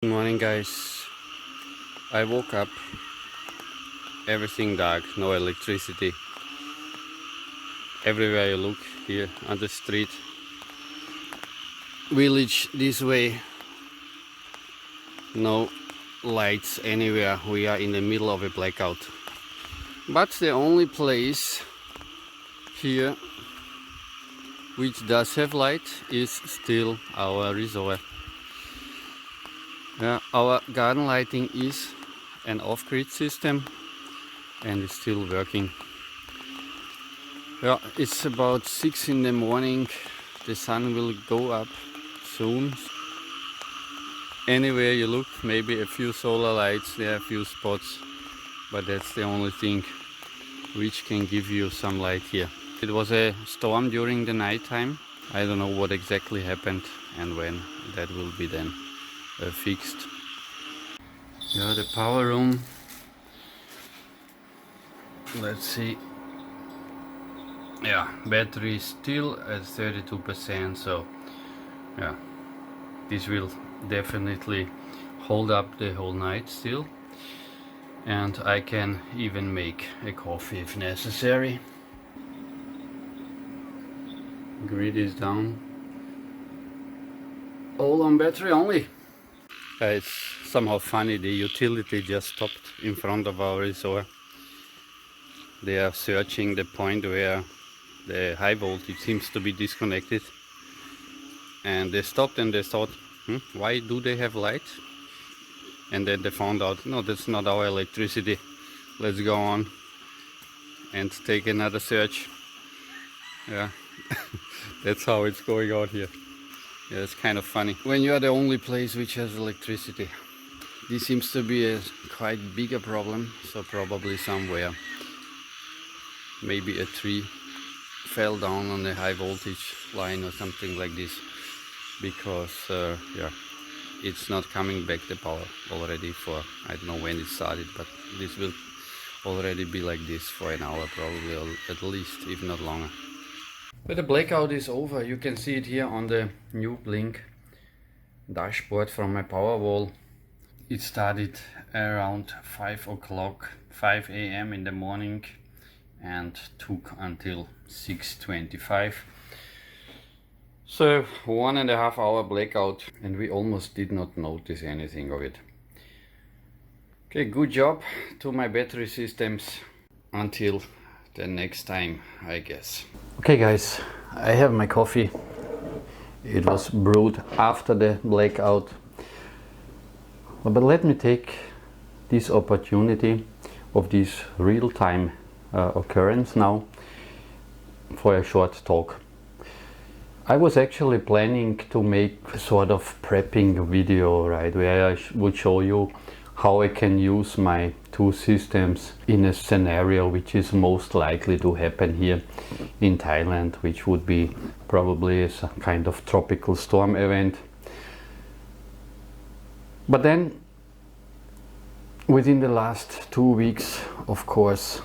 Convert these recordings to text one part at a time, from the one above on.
Good morning, guys. I woke up, everything dark, no electricity. Everywhere you look here on the street, village this way, no lights anywhere. We are in the middle of a blackout. But the only place here which does have light is still our resort. Our garden lighting is an off-grid system and it's still working. It's about 6 in the morning. The sun will go up soon. Anywhere you look, maybe a few solar lights, there are a few spots, but that's the only thing which can give you some light here. It was a storm during the night time. I don't know what exactly happened and when that will be then fixed. The power room. Let's see. Battery is still at 32%, so this will definitely hold up the whole night still, and I can even make a coffee if necessary. Grid is down, all on battery only. It's somehow funny, the utility just stopped in front of our resort. They are searching the point where the high voltage seems to be disconnected, and they stopped and they thought, why do they have light? And then they found out, no, that's not our electricity. Let's go on and take another search. That's how it's going on here. It's kind of funny when you are the only place which has electricity. This seems to be a quite bigger problem, so probably somewhere maybe a tree fell down on the high voltage line or something like this, because it's not coming back the power already for, I don't know when it started, but this will already be like this for an hour probably, or at least, if not longer. But the blackout is over. You can see it here on the new Blink dashboard from my Powerwall. It started around 5 a.m. in the morning and took until 6:25. So 1.5 hour blackout, and we almost did not notice anything of it. Okay, good job to my battery systems. Until the next time, I guess. Okay guys, I have my coffee. It was brewed after the blackout. But let me take this opportunity of this real-time occurrence now for a short talk. I was actually planning to make a sort of prepping video, right, where I would show you how I can use my two systems in a scenario which is most likely to happen here in Thailand, which would be probably a kind of tropical storm event. But then within the last 2 weeks, of course,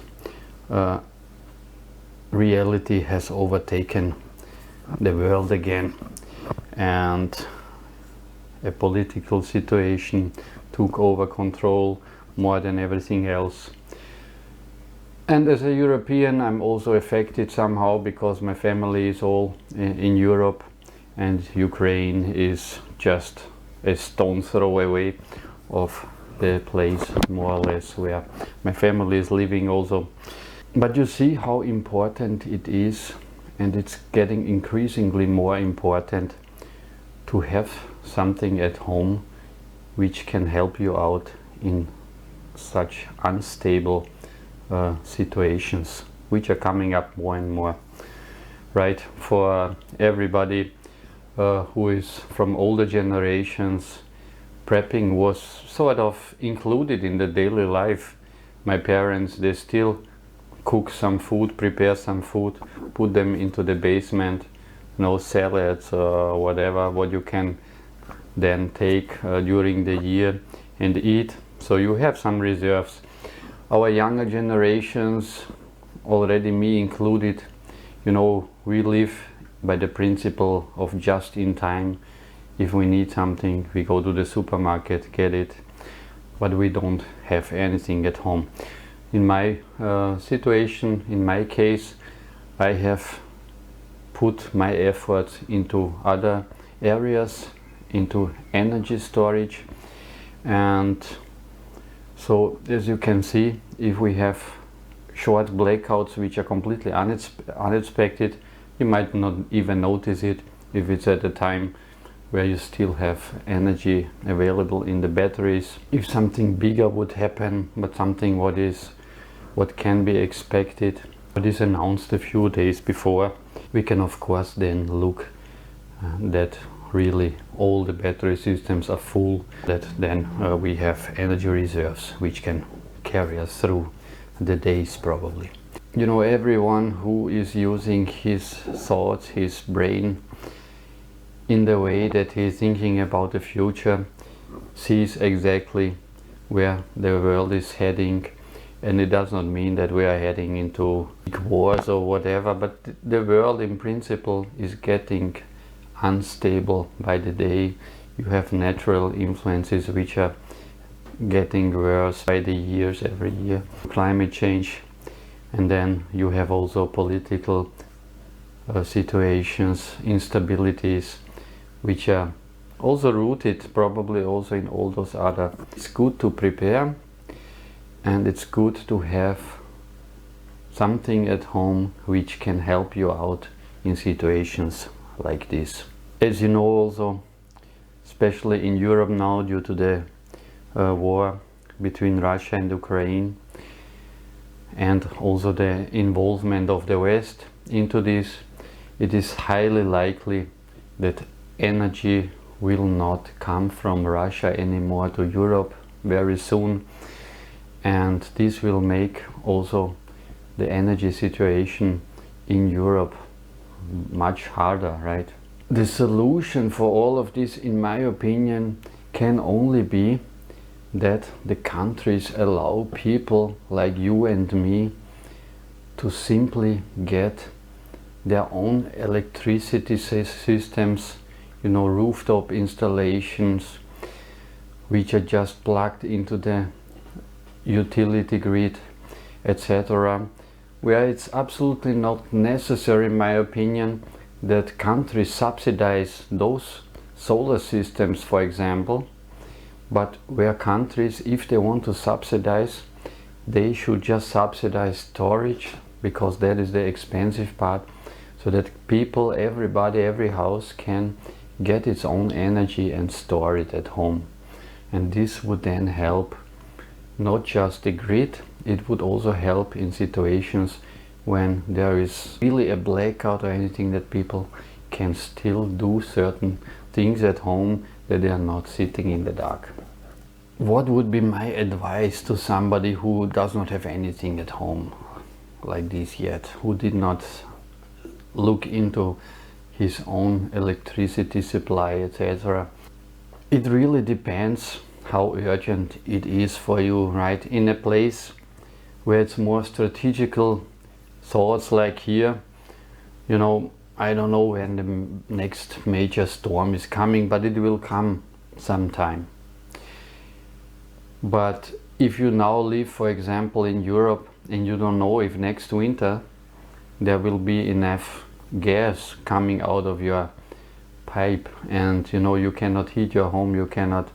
reality has overtaken the world again, and a political situation took over control more than everything else. And as a European, I'm also affected somehow, because my family is all in Europe and Ukraine is just a stone's throw away of the place, more or less, where my family is living also. But you see how important it is, and it's getting increasingly more important, to have something at home which can help you out in such unstable situations, which are coming up more and more, right? For everybody who is from older generations, prepping was sort of included in the daily life. My parents, they still cook some food, prepare some food, put them into the basement, salads or whatever, what you can then take during the year and eat. So you have some reserves. Our younger generations, already me included, we live by the principle of just in time. If we need something, we go to the supermarket, get it, but we don't have anything at home. In my situation, in my case, I have put my efforts into other areas, into energy storage. And so as you can see, if we have short blackouts which are completely unexpected, you might not even notice it if it's at a time where you still have energy available in the batteries. If something bigger would happen, but something what can be expected, what is announced a few days before, we can of course then look that really all the battery systems are full, that then we have energy reserves which can carry us through the days probably. You know, everyone who is using his thoughts, his brain in the way that he's thinking about the future sees exactly where the world is heading. And it does not mean that we are heading into big wars or whatever, but the world in principle is getting unstable by the day. You have natural influences which are getting worse by the years, every year. Climate change, and then you have also political situations, instabilities, which are also rooted probably also in all those other. It's good to prepare, and it's good to have something at home which can help you out in situations like this. As you know also, especially in Europe now, due to the war between Russia and Ukraine, and also the involvement of the West into this, it is highly likely that energy will not come from Russia anymore to Europe very soon. And this will make also the energy situation in Europe much harder, right? The solution for all of this, in my opinion, can only be that the countries allow people like you and me to simply get their own electricity systems, you know, rooftop installations which are just plugged into the utility grid, etc., where it's absolutely not necessary, in my opinion, that countries subsidize those solar systems, for example, but where countries, if they want to subsidize, they should just subsidize storage, because that is the expensive part, so that people, everybody, every house can get its own energy and store it at home. And this would then help not just the grid, it would also help in situations when there is really a blackout or anything, that people can still do certain things at home, that they are not sitting in the dark. What would be my advice to somebody who does not have anything at home like this yet, who did not look into his own electricity supply, etc.? It really depends how urgent it is for you, right? In a place where it's more strategical thoughts, like here, you know, I don't know when the next major storm is coming, but it will come sometime. But if you now live, for example, in Europe, and you don't know if next winter there will be enough gas coming out of your pipe, and you know, you cannot heat your home, you cannot,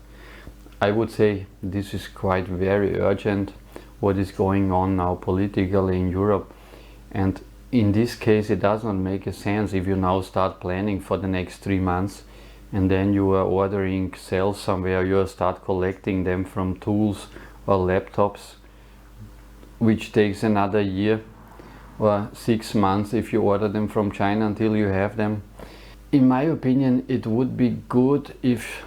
I would say this is quite very urgent, what is going on now politically in Europe. And in this case, it does not make a sense if you now start planning for the next 3 months, and then you are ordering cells somewhere, you start collecting them from tools or laptops, which takes another year or 6 months if you order them from China until you have them. In my opinion, it would be good if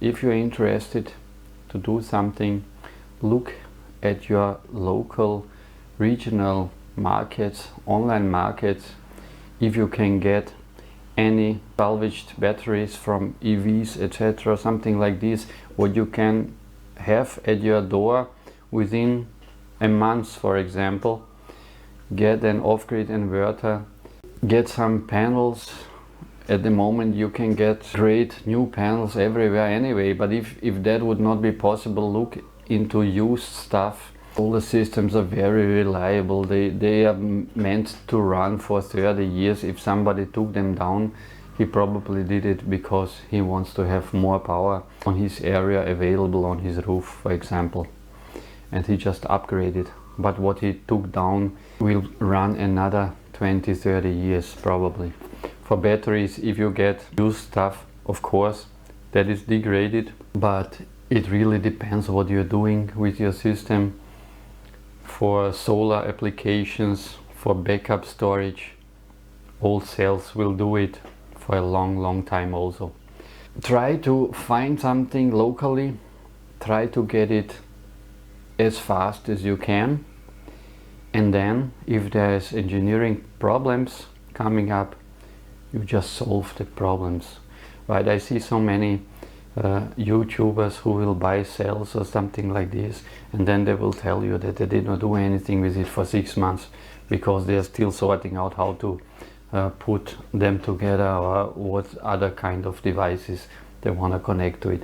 you're interested to do something, look at your local regional markets, online markets, if you can get any salvaged batteries from EVs, etc., something like this, what you can have at your door within a month, for example. Get an off-grid inverter, get some panels At the moment you can get great new panels everywhere anyway, but if that would not be possible, look into used stuff. All the systems are very reliable. They are meant to run for 30 years. If somebody took them down, he probably did it because he wants to have more power on his area available on his roof, for example. And he just upgraded. But what he took down will run another 20-30 years probably. For batteries, if you get used stuff, of course, that is degraded, but it really depends what you're doing with your system. For solar applications, for backup storage, old cells will do it for a long time also. Try to find something locally, try to get it as fast as you can, and then if there's engineering problems coming up, you just solve the problems, right? I see so many YouTubers who will buy cells or something like this, and then they will tell you that they did not do anything with it for 6 months because they are still sorting out how to put them together or what other kind of devices they want to connect to it.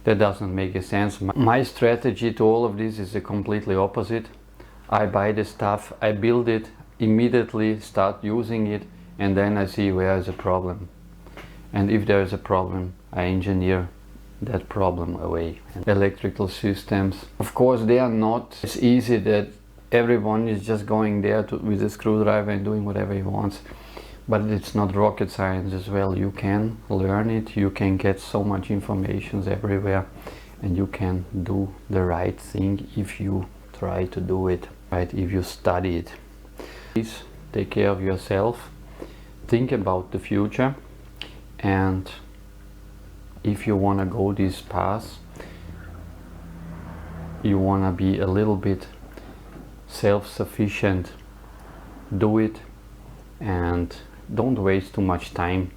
That doesn't make a sense. My strategy to all of this is the completely opposite. I buy the stuff, I build it, immediately start using it, and then I see where is a problem. And if there is a problem, I engineer that problem away. And electrical systems, of course, they are not as easy that everyone is just going there with a screwdriver and doing whatever he wants. But it's not rocket science as well. You can learn it, you can get so much information everywhere, and you can do the right thing if you try to do it, right? If you study it. Please take care of yourself, think about the future, and if you want to go this path, you want to be a little bit self-sufficient, do it, and don't waste too much time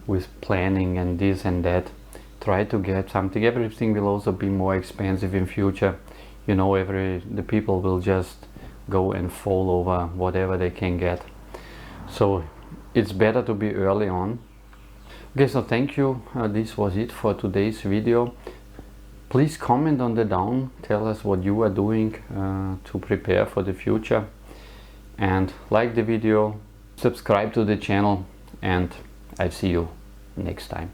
with planning and this and that. Try to get something. Everything will also be more expensive in future. You know, the people will just go and fall over whatever they can get. So it's better to be early on. Okay, so thank you. This was it for today's video. Please comment on the down. Tell us what you are doing to prepare for the future. And like the video, subscribe to the channel, and I'll see you next time.